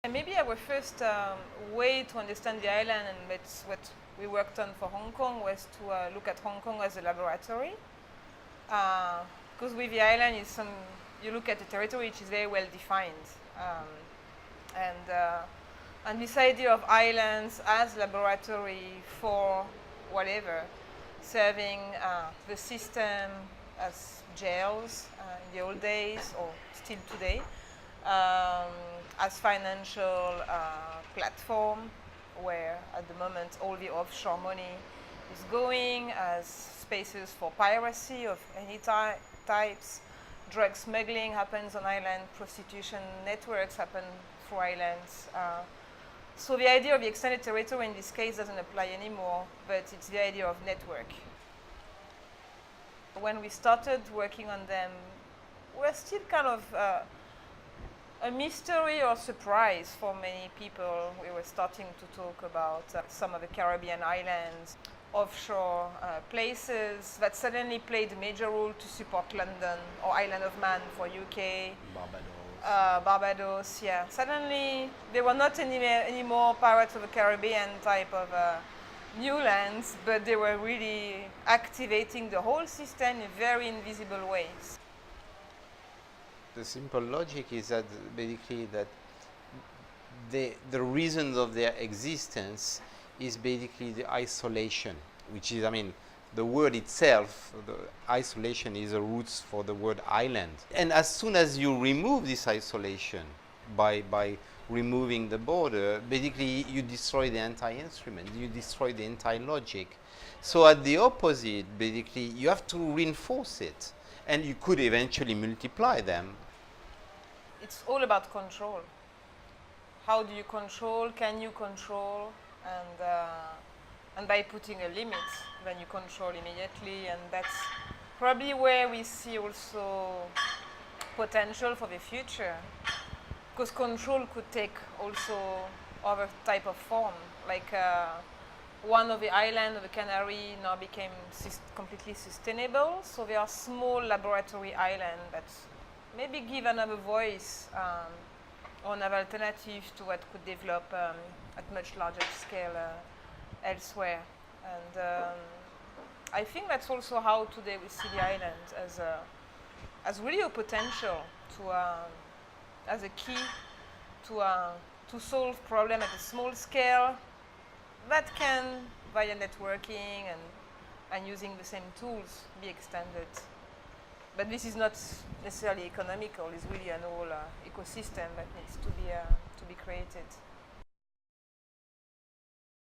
And maybe our first way to understand the island, and that's what we worked on for Hong Kong, was to look at Hong Kong as a laboratory. Because with the island, you look at the territory which is very well defined. And this idea of islands as laboratory for whatever, serving the system as jails in the old days, or still today, as financial platform where at the moment all the offshore money is going, as spaces for piracy of any types. Drug smuggling happens on island, prostitution networks happen through islands. So the idea of the extended territory in this case doesn't apply anymore, but it's the idea of network. When we started working on them, we're still kind of a mystery or surprise for many people. We were starting to talk about some of the Caribbean islands, offshore places that suddenly played a major role to support London, or Isle of Man for UK. Barbados, yeah. Suddenly, they were not anymore Pirates of the Caribbean type of new lands, but they were really activating the whole system in very invisible ways. The simple logic is that basically that the reason of their existence is basically the isolation, which is, I mean, the word itself, the isolation is a root for the word island. And as soon as you remove this isolation by removing the border, basically you destroy the entire instrument, you destroy the entire logic. So at the opposite, basically, you have to reinforce it, and you could eventually multiply them. It's all about control. How do you control? Can you control? And by putting a limit, then you control immediately, and that's probably where we see also potential for the future, because control could take also other type of form, like one of the islands of the Canary now became completely sustainable, so there are small laboratory islands that maybe give another voice or another alternative to what could develop at much larger scale elsewhere. And I think that's also how today we see the island as really a potential as a key to solve problems at a small scale that can, via networking and using the same tools, be extended. But this is not necessarily economical. It's really an whole ecosystem that needs to be created.